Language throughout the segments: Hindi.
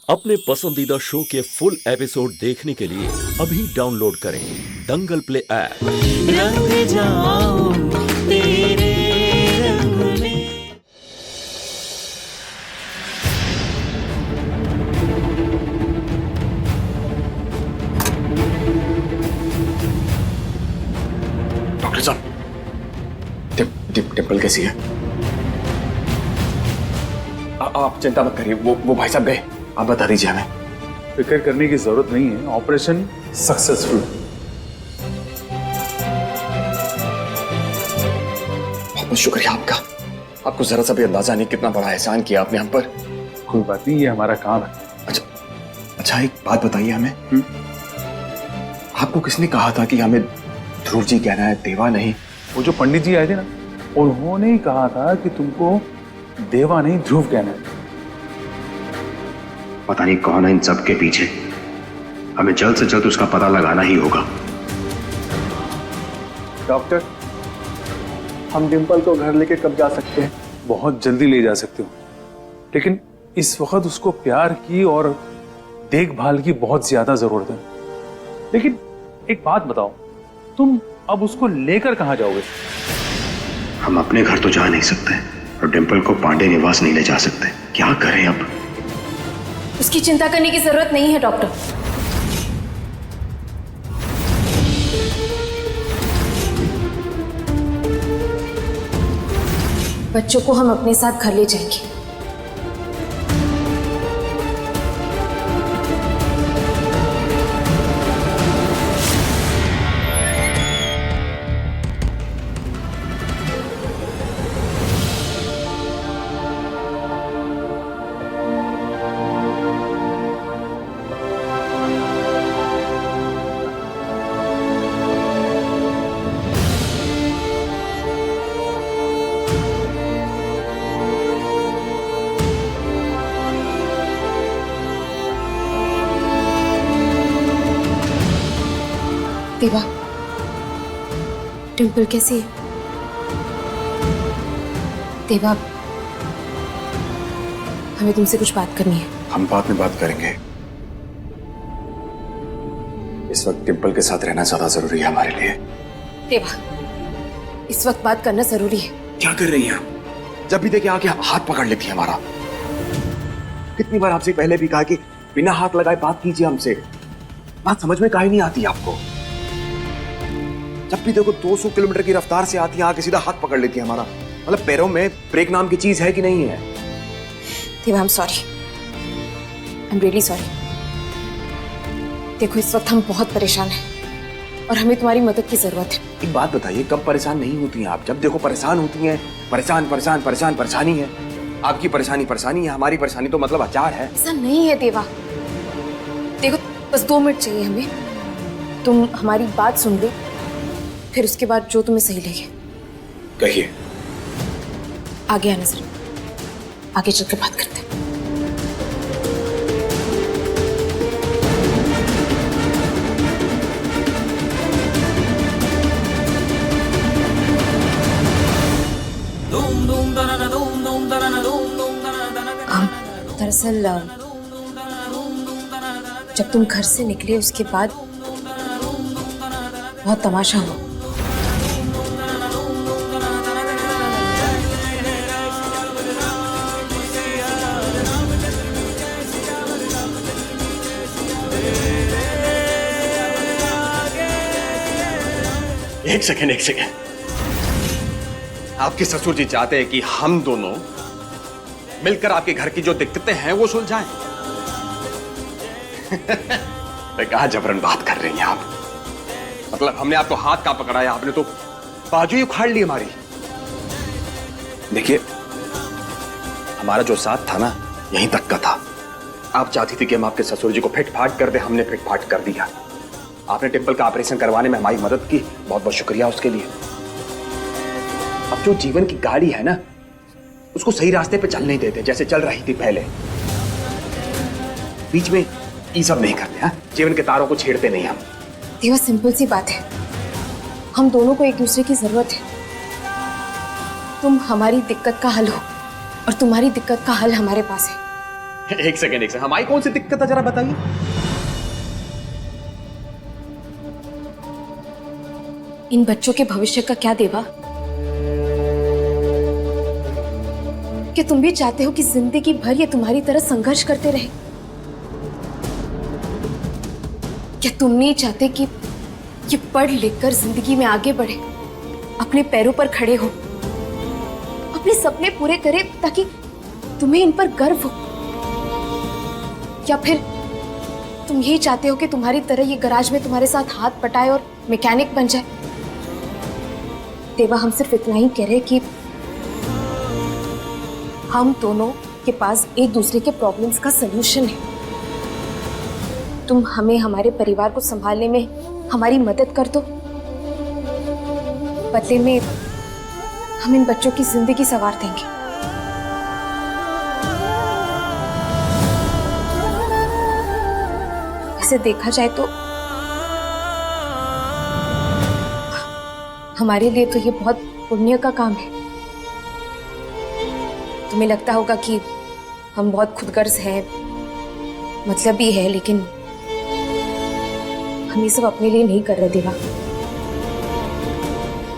अपने पसंदीदा शो के फुल एपिसोड देखने के लिए अभी डाउनलोड करें दंगल प्ले ऐप। रंग जाऊं तेरे रंग में। डॉक्टर साहब, डिम्पल कैसी है? आप चिंता मत करिए, वो भाई साहब गए। आप बता दीजिए हमें। फिक्र करने की जरूरत नहीं है, ऑपरेशन सक्सेसफुल। बहुत शुक्रिया आपका। आपको जरा सा भी अंदाजा नहीं कितना बड़ा एहसान किया आपने हम पर। कोई बात नहीं, ये हमारा काम है। अच्छा एक बात बताइए हमें। आपको किसने कहा था कि हमें ध्रुव जी कहना है, देवा नहीं? वो जो पंडित जी आए थे ना, उन्होंने ही कहा था कि तुमको देवा नहीं ध्रुव कहना है। पता नहीं कौन है इन सब के पीछे। हमें जल्द से जल्द उसका पता लगाना ही होगा। डॉक्टर, हम डिम्पल को घर लेके कब जा सकते हैं? बहुत जल्दी ले जा सकते हो, लेकिन इस वक्त उसको प्यार की और देखभाल की बहुत ज्यादा जरूरत है। लेकिन एक बात बताओ, तुम अब उसको लेकर कहां जाओगे? हम अपने घर तो जा नहीं सकते और डिम्पल को पांडे निवास नहीं ले जा सकते। क्या करें अब? उसकी चिंता करने की जरूरत नहीं है डॉक्टर। बच्चों को हम अपने साथ घर ले जाएंगे। देवा, डिम्पल कैसी है? देवा, हमें तुमसे कुछ बात करनी है। हम बाद में बात करेंगे। इस वक्त डिम्पल के साथ रहना ज्यादा जरूरी है हमारे लिए। देवा, इस वक्त बात करना जरूरी है। क्या कर रही हैं आप? जब भी देखे आके हाथ पकड़ लेती है हमारा। कितनी बार आपसे पहले भी कहा कि बिना हाथ लगाए बात कीजिए हमसे। बात समझ में काहे नहीं आती आपको? जब भी देखो 200 किलोमीटर की रफ्तार से आती है, आके सीधा हाथ पकड़ लेती है हमारा। मतलब पैरों में ब्रेक नाम की चीज है कि नहीं है? देवा, I am sorry, I am really sorry. देखो, इस वक्त हम बहुत परेशान हैं और हमें तुम्हारी मदद की जरूरत है। एक बात बताइए, कब परेशान नहीं होती हैं आप? जब देखो परेशान होती हैं। परेशान परेशान परेशान परेशानी है। आपकी परेशानी परेशानी है, हमारी परेशानी तो मतलब अचार है। ऐसा नहीं है देवा। देखो, बस 2 मिनट चाहिए हमें। तुम हमारी बात सुन लो, फिर उसके बाद जो तुम्हें सही लगे कहिए। आगे आना सर, आगे चलकर बात करते हैं। दरअसल जब तुम घर से निकले उसके बाद बहुत तमाशा हुआ। एक सेकेंड। आपके ससुर जी चाहते हैं कि हम दोनों मिलकर आपके घर की जो दिक्कतें हैं वो सुलझाएं। कहा जबरन बात कर रही हैं आप? मतलब हमने आपको हाथ का पकड़ाया, आपने तो बाजू ही उखाड़ ली हमारी। देखिए, हमारा जो साथ था ना, यहीं तक का था। आप चाहती थी कि हम आपके ससुर जी को फिट फाट कर दे, हमने फिट फाट कर दिया। आपने डिम्पल का ऑपरेशन करवाने में हमारी मदद की, बहुत बहुत शुक्रिया उसके लिए। अब जो जीवन की गाड़ी है ना, उसको सही रास्ते पे चल नहीं देते जैसे चल रही थी पहले। बीच में ये सब नहीं करते। हाँ, जीवन के तारों को छेड़ते नहीं हम। देवा, सिंपल सी बात है, हम दोनों को एक दूसरे की जरूरत है। तुम हमारी दिक्कत का हल हो और तुम्हारी दिक्कत का हल हमारे पास है। एक सेकंड हमारी कौन सी दिक्कत है जरा बताइए। इन बच्चों के भविष्य का क्या देवा? कि तुम भी चाहते हो कि जिंदगी भर ये तुम्हारी तरह संघर्ष करते रहे? क्या तुम नहीं चाहते कि ये पढ़ लिख कर जिंदगी में आगे बढ़े, अपने पैरों पर खड़े हो, अपने सपने पूरे करे, ताकि तुम्हें इन पर गर्व हो? या फिर तुम यही चाहते हो कि तुम्हारी तरह ये गराज में तुम्हारे साथ हाथ बटाए और मैकेनिक बन जाए? देवा, हम सिर्फ इतना ही कह रहे कि हम दोनों के पास एक दूसरे के प्रॉब्लम्स का सलूशन है। तुम हमें हमारे परिवार को संभालने में हमारी मदद कर दो, बदले में हम इन बच्चों की जिंदगी संवार देंगे। ऐसे देखा जाए तो हमारे लिए तो ये बहुत पुण्य का काम है। तुम्हें लगता होगा कि हम बहुत खुदगर्ज हैं, मतलबी है, लेकिन हम ये सब अपने लिए नहीं कर रहे देवा।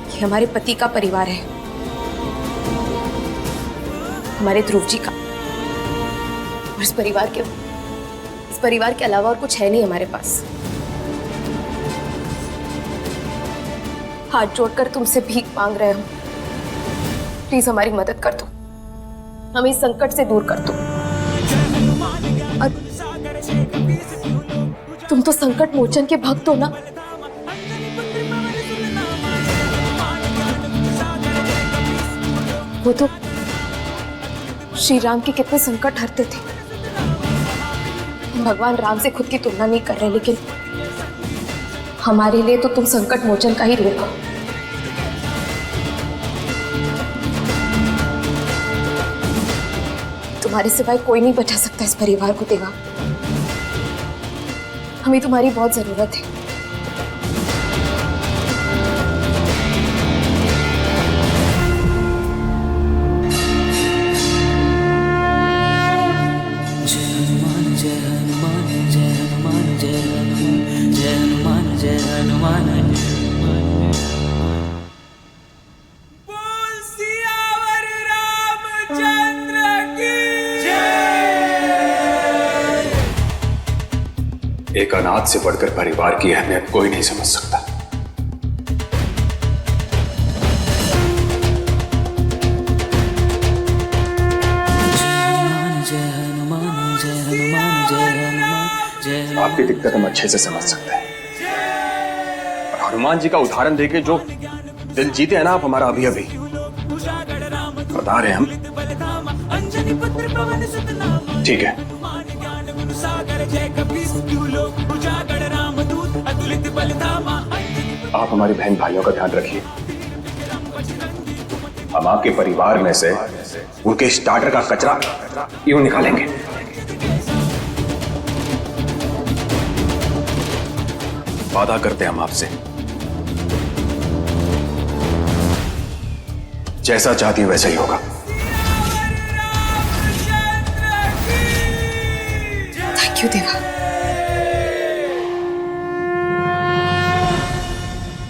ये हमारे पति का परिवार है, हमारे ध्रुव जी का, और इस परिवार के अलावा और कुछ है नहीं हमारे पास। हाथ जोड़कर तुमसे भीख मांग रहे हो, प्लीज हमारी मदद कर दो, हमें इस संकट से दूर कर दो। और तुम तो संकट मोचन के भक्त हो ना? वो तो श्री राम के कितने संकट हरते थे। हम भगवान राम से खुद की तुलना नहीं कर रहे, लेकिन हमारे लिए तो तुम संकट मोचन का ही रूप हो। तुम्हारे सिवाय कोई नहीं बचा सकता इस परिवार को देवा। हमें तुम्हारी बहुत जरूरत है। एक अनाथ से बढ़कर परिवार की अहमियत कोई नहीं समझ सकता। आपकी दिक्कत हम अच्छे से समझ सकते हैं, और हनुमान जी का उदाहरण देके जो दिल जीते हैं ना आप हमारा, अभी अभी बता रहे हैं हम। ठीक है, आप हमारी बहन भाइयों का ध्यान रखिए। हम आपके परिवार में से उनके स्टार्टर का कचरा यूं निकालेंगे। वादा करते हैं हम आपसे, जैसा चाहती वैसा ही होगा। थैंक यू देवा।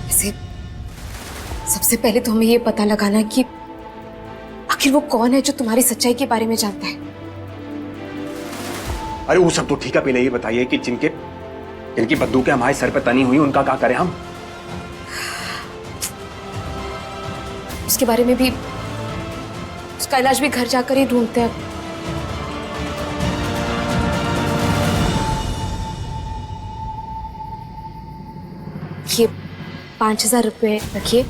वैसे सबसे पहले तो हमें ये पता लगाना है कि आखिर वो कौन है जो तुम्हारी सच्चाई के बारे में जानता है। अरे वो सब तो ठीक है, पहले ये बताइए कि जिनकी बंदूकें हमारे सर पे तनी हुई उनका क्या करें हम? उसके बारे में भी, उसका इलाज भी घर जाकर ही ढूंढते हैं। ये 5,000 रुपए रखिए।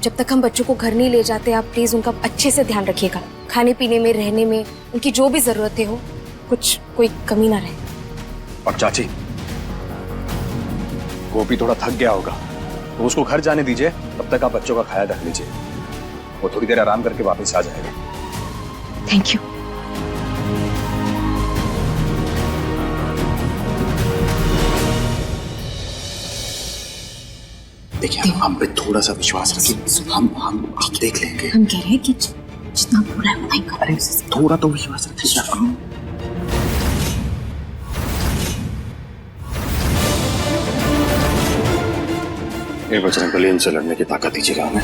जब तक हम बच्चों को घर नहीं ले जाते, आप प्लीज उनका अच्छे से ध्यान रखिएगा। खाने पीने में, रहने में, उनकी जो भी जरूरतें हो, कोई कमी ना रहे। और चाची, वो भी थोड़ा थक गया होगा, तो उसको घर जाने दीजिए। तब तक आप बच्चों का ख्याल रख लीजिए, वो थोड़ी देर आराम करके वापस आ जाएगा। Thank you. देखिए, हम पे थोड़ा सा विश्वास रखिए। हम देख लेंगे। हम कह रहे हैं कि जितना पूरा है उतना ही करें। थोड़ा तो विश्वास रखिए। ये बजरंगबली, इनसे लड़ने की ताकत दीजिएगा हमें।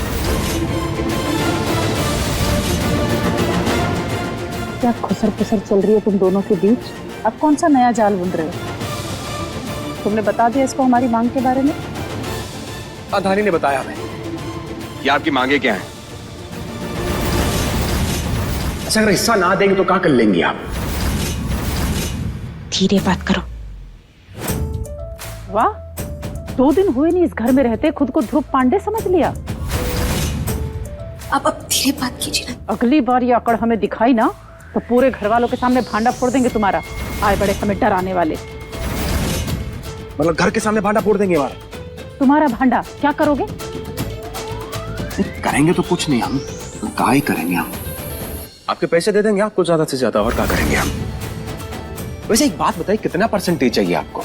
क्या खुसर पुसर चल रही है तुम दोनों के बीच? अब कौन सा नया जाल बुन रहे हो? तुमने बता दिया इसको हमारी मांग के बारे में? अधानी ने बताया हमें कि आपकी मांगे क्या हैं। अच्छा, अगर हिस्सा ना देंगे तो क्या कर लेंगी आप? धीरे बात करो। वाह, 2 दिन हुए नहीं इस घर में रहते, खुद को ध्रुव पांडे समझ लिया। आप अब धीरे बात कीजिए ना। अगली बार ये अकड़ हमें दिखाई ना तो पूरे घर वालों के सामने भांडा फोड़ देंगे तुम्हारा। आए बड़े हमें डराने वाले। मतलब घर के सामने भांडा फोड़ देंगे हमारा? तुम्हारा भांडा क्या करोगे? करेंगे तो कुछ नहीं, हम तो क्या ही करेंगे। हम आपके पैसे दे देंगे आपको ज्यादा से ज्यादा, और क्या करेंगे हम। वैसे एक बात बताइए, कितना परसेंटेज चाहिए आपको?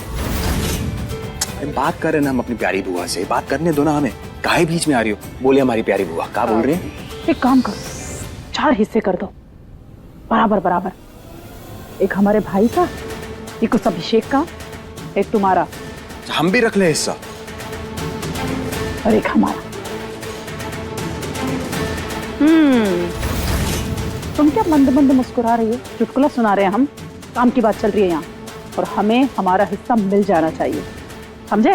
बात कर रहे हैं ना हम अपनी प्यारी बुआ से, बात करने दो ना हमें। काहे बीच में आ रही हो? बोले हमारी प्यारी बुआ, क्या बोल रहे हैं? एक काम करो, 4 हिस्से कर दो, बराबर बराबर। एक हमारे भाई का, एक उस अभिषेक का, एक तुम्हारा, हम भी रख ले हिस्सा, और एक हमारा। तुम क्या मंद मंद मुस्कुरा रही हो? चुटकुला सुना रहे हैं हम, काम की बात चल रही है यहाँ, और हमें हमारा हिस्सा मिल जाना चाहिए, समझे?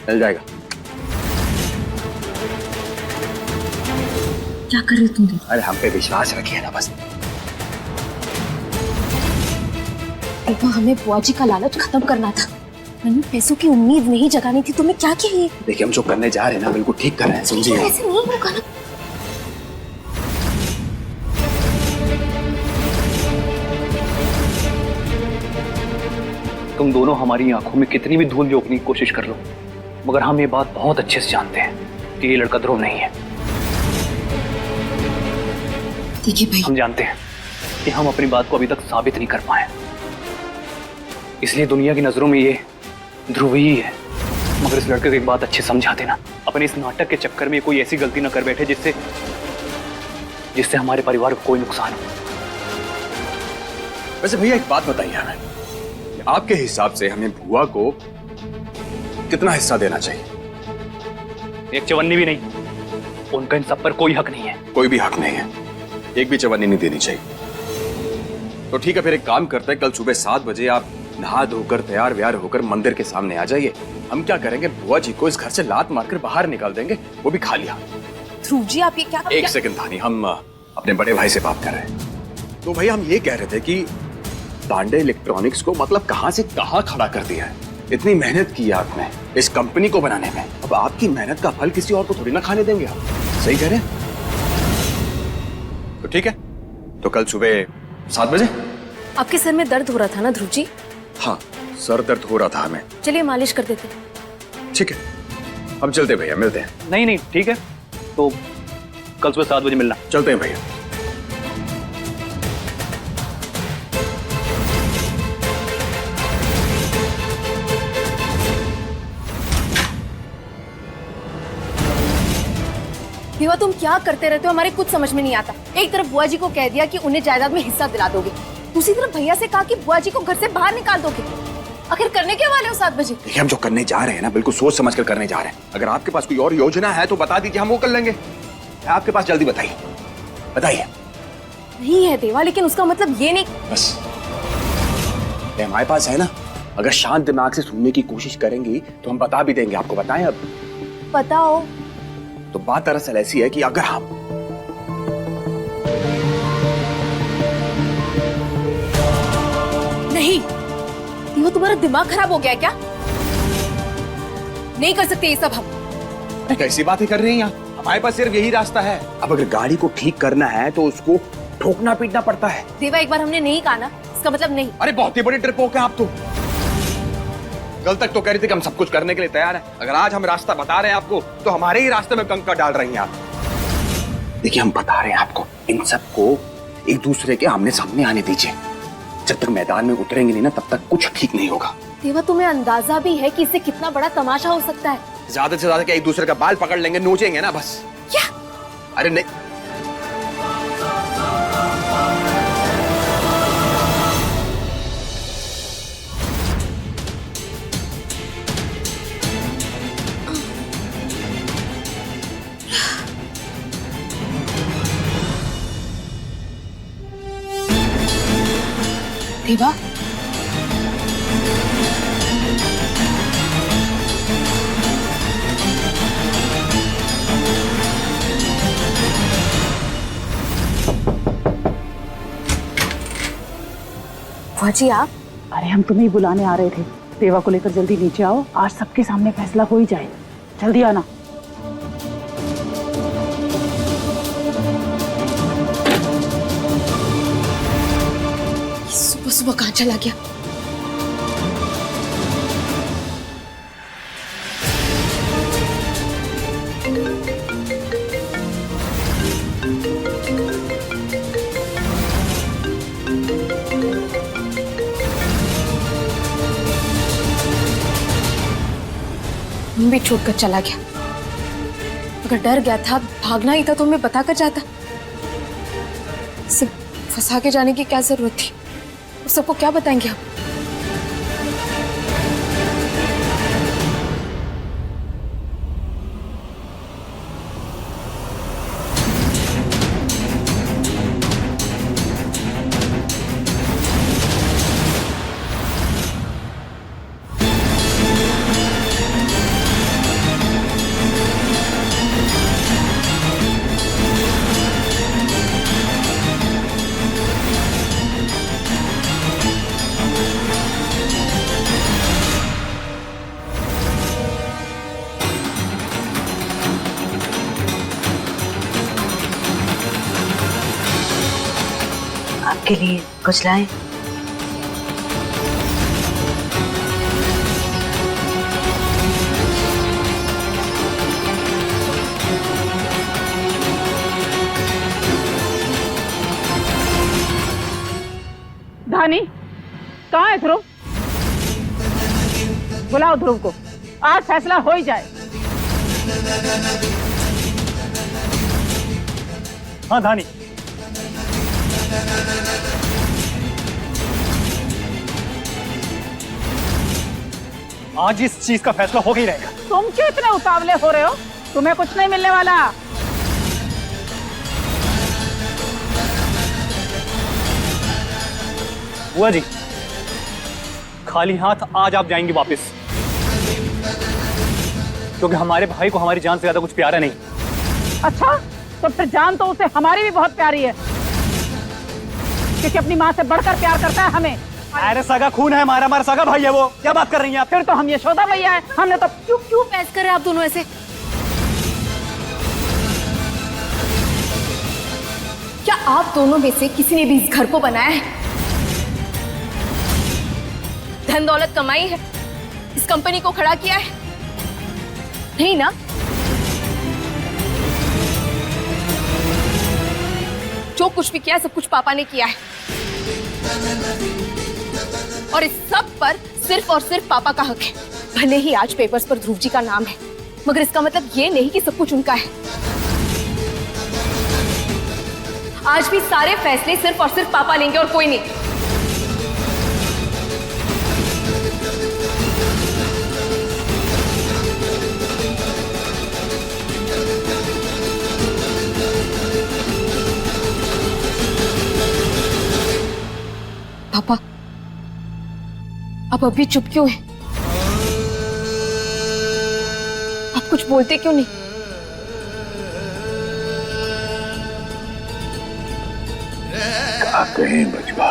मिल जाएगा। क्या कर रहे हो तुम? अरे हम पे विश्वास रखिए ना बस। देखो, हमें बुआ जी का लालच खत्म करना था, मैंने पैसों की उम्मीद नहीं जगानी थी। तुम्हें क्या किया? देखिए, हम जो करने जा रहे हैं ना बिल्कुल ठीक कर रहे हैं, समझिए। ऐसे नहीं होगा ना। तुम दोनों हमारी आंखों में कितनी भी धूल झोंकने की कोशिश कर लो, मगर हम ये बात बहुत अच्छे से जानते हैं कि ये लड़का ध्रुव नहीं है। देखिए भाई, हम जानते हैं कि हम अपनी बात को अभी तक साबित नहीं कर पाए, इसलिए दुनिया की नजरों में ये ध्रुव ही है। मगर इस लड़के को एक बात अच्छे समझा देना, अपने इस नाटक के चक्कर में कोई ऐसी गलती ना कर बैठे जिससे हमारे परिवार को कोई नुकसान हो। वैसे भैया एक बात बताइए हमें, आपके हिसाब से हमें बुआ को कितना हिस्सा देना चाहिए? एक चवन्नी भी नहीं, उनका इन सब पर कोई हक नहीं है। कोई भी हक नहीं है, एक भी चवन्नी नहीं देनी चाहिए। तो ठीक है, फिर एक काम करते हैं, कल सुबह 7 बजे आप नहा धोकर तैयार व्यार होकर मंदिर के सामने आ जाइए। हम क्या करेंगे, बुआ जी को इस घर से लात मारकर बाहर निकाल देंगे, वो भी खा लिया। ध्रुव जी, आप ये क्या? एक सेकंड धानी, हम अपने बड़े भाई से बात कर रहे हैं। तो भैया हम ये कह रहे थे कि पांडे इलेक्ट्रॉनिक्स को मतलब कहां से कहां खड़ा कर दिया है। इतनी मेहनत की आपने इस कंपनी को बनाने में, अब आपकी मेहनत का फल किसी और को थोड़ी ना खाने देंगे आप। सही कह रहे हैं? तो ठीक है, तो कल सुबह 7 बजे। आपके सर में दर्द हो रहा था ना ध्रुव जी? हाँ, सर दर्द हो रहा था हमें। चलिए मालिश कर देते। ठीक है, हम चलते हैं भैया, मिलते हैं। नहीं नहीं ठीक है, तो कल सुबह 7 बजे मिलना। चलते हैं भैया। देवा, तुम क्या करते रहते हो? हमारे कुछ समझ में नहीं आता। एक तरफ बुआ जी को कह दिया कि उन्हें जायदाद में हिस्सा दिला दोगे, दूसरी तरफ भैया से कहा कि बुआ जी को घर से बाहर निकाल दोगे। आखिर करने क्या वाले हो 7 बजे? देखिए, हम जो करने जा रहे हैं ना बिल्कुल सोच समझ कर करने जा रहे हैं। अगर आपके पास कोई और योजना है तो बता दीजिए, हम वो कर लेंगे। आपके पास जल्दी बताइए, बताइए। नहीं है देवा, लेकिन उसका मतलब ये नहीं। बस ये हमारे पास है ना, अगर शांत दिमाग से सुनने की कोशिश करेंगी तो हम बता भी देंगे आपको। बताएं अब? बताओ। तो बात दरअसल ऐसी है कि अगर हम नहीं, देवा तुम्हारा दिमाग खराब हो गया है क्या? नहीं कर सकते ये सब हम। कैसी बातें कर रही हैं आप? हमारे पास सिर्फ यही रास्ता है। अब अगर गाड़ी को ठीक करना है तो उसको ठोकना पीटना पड़ता है। देवा, एक बार हमने नहीं कहा ना, इसका मतलब नहीं। अरे बहुत ही बड़ी डरपोक है आप तो। कल तक तो कह रही थी कि हम सब कुछ करने के लिए तैयार हैं। अगर आज हम रास्ता बता रहे हैं आपको तो हमारे ही रास्ते में कंकर डाल रही हैं आप। देखिए, हम बता रहे हैं आपको, इन सबको एक दूसरे के आमने सामने आने दीजिए। जब तक मैदान में उतरेंगे नहीं ना, तब तक कुछ ठीक नहीं होगा। देवा, तुम्हें अंदाजा भी है कि इससे कितना बड़ा तमाशा हो सकता है? ज्यादा से ज्यादा क्या एक दूसरे का बाल पकड़ लेंगे, नोचेंगे ना बस। क्या? अरे नहीं, देवा, बुआ जी आप? अरे हम तुम्हें ही बुलाने आ रहे थे। देवा को लेकर जल्दी नीचे आओ, आज सबके सामने फैसला हो ही जाए। जल्दी आना। सुबह सुबह कहाँ चला गया? भी छोड़कर चला गया। अगर डर गया था, भागना ही था तो मैं बता कर जाता। सिर्फ फंसा के जाने की क्या जरूरत थी? सबको क्या बताएंगे हम? आपके लिए कुछ लाएं? धानी, कहाँ है ध्रुव? बुलाओ ध्रुव को, आज फैसला हो ही जाए। हाँ धानी, आज इस चीज का फैसला हो ही रहेगा। तुम क्यों इतने उतावले हो रहे हो? तुम्हें कुछ नहीं मिलने वाला। बुआ जी, खाली हाथ आज आप जाएंगे वापस, क्योंकि हमारे भाई को हमारी जान से ज्यादा कुछ प्यारा नहीं। अच्छा, तो फिर जान तो उसे हमारी भी बहुत प्यारी है, क्योंकि अपनी माँ से बढ़कर प्यार करता है हमें। अरे सगा खून है हमारा, हमारा सगा भाई है वो। क्या बात कर रही हैं आप? फिर तो हम यशोदा भैया है। हमने तो क्यों बहस कर रहे हैं आप दोनों ऐसे? क्या आप दोनों में से किसी ने भी इस घर को बनाया है? धन दौलत कमाई है? इस कंपनी को खड़ा किया है? नहीं ना? जो कुछ भी किया सब कुछ पापा ने किया है, और इस सब पर सिर्फ और सिर्फ पापा का हक है। भले ही आज पेपर्स पर ध्रुव जी का नाम है, मगर इसका मतलब ये नहीं कि सब कुछ उनका है। आज भी सारे फैसले सिर्फ और सिर्फ पापा लेंगे और कोई नहीं। पापा, आप अभी चुप क्यों हैं? आप कुछ बोलते क्यों नहीं? क्या कहें बचवा,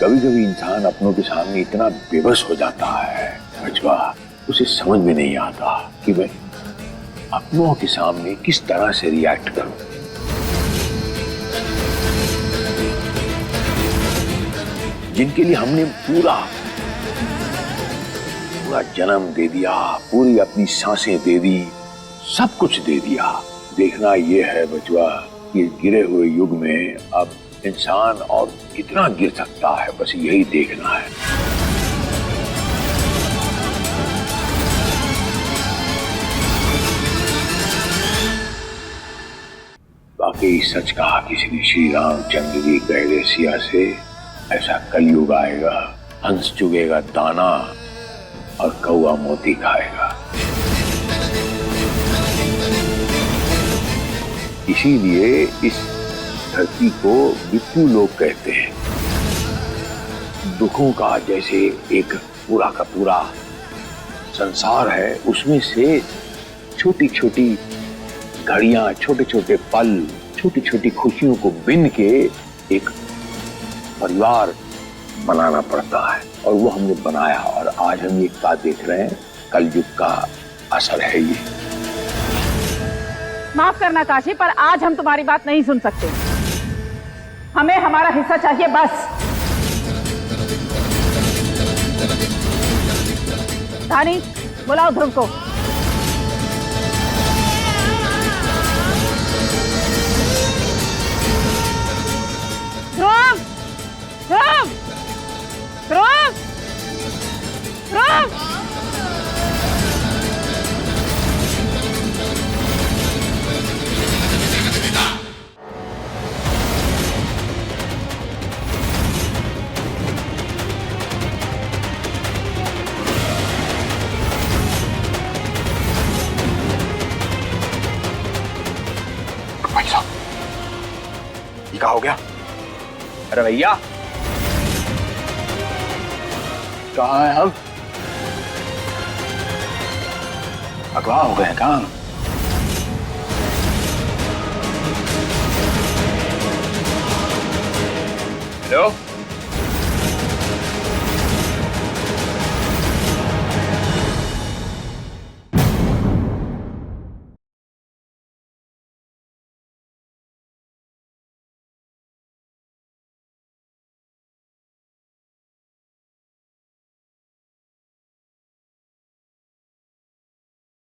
कभी कभी इंसान अपनों के सामने इतना बेबस हो जाता है बचवा, उसे समझ में नहीं आता कि मैं अपनों के सामने किस तरह से रिएक्ट करूं। जिनके लिए हमने पूरा जन्म दे दिया, पूरी अपनी सांसें दे दी, सब कुछ दे दिया। देखना यह है बचवा कि गिरे हुए युग में अब इंसान और कितना गिर सकता है, बस यही देखना है। बाकी सच कहा किसी ने श्री रामचंद्र जी गहरे सिया से, ऐसा कलयुग आएगा, हंस चुगेगा दाना और कौआ मोती खाएगा। इसीलिए इस धरती को विप्पू लोग कहते हैं। दुखों का जैसे एक पूरा का पूरा संसार है, उसमें से छोटी छोटी घड़ियां, छोटे छोटे पल, छोटी छोटी खुशियों को बिन के एक परिवार बनाना पड़ता है, और वो हमने बनाया। और आज हम ये क्या देख रहे हैं, कलयुग का असर है ये। माफ करना काशी, पर आज हम तुम्हारी बात नहीं सुन सकते। हमें हमारा हिस्सा चाहिए बस। धानी, बुलाओ ध्रुव को। ध्रुव, ध्रुव, ध्रुव, ध्रुव। भाई साहब, ये क्या हो गया? अरे भैया, कहाँ है हम? अगवा हो गए कहाँ? हेलो।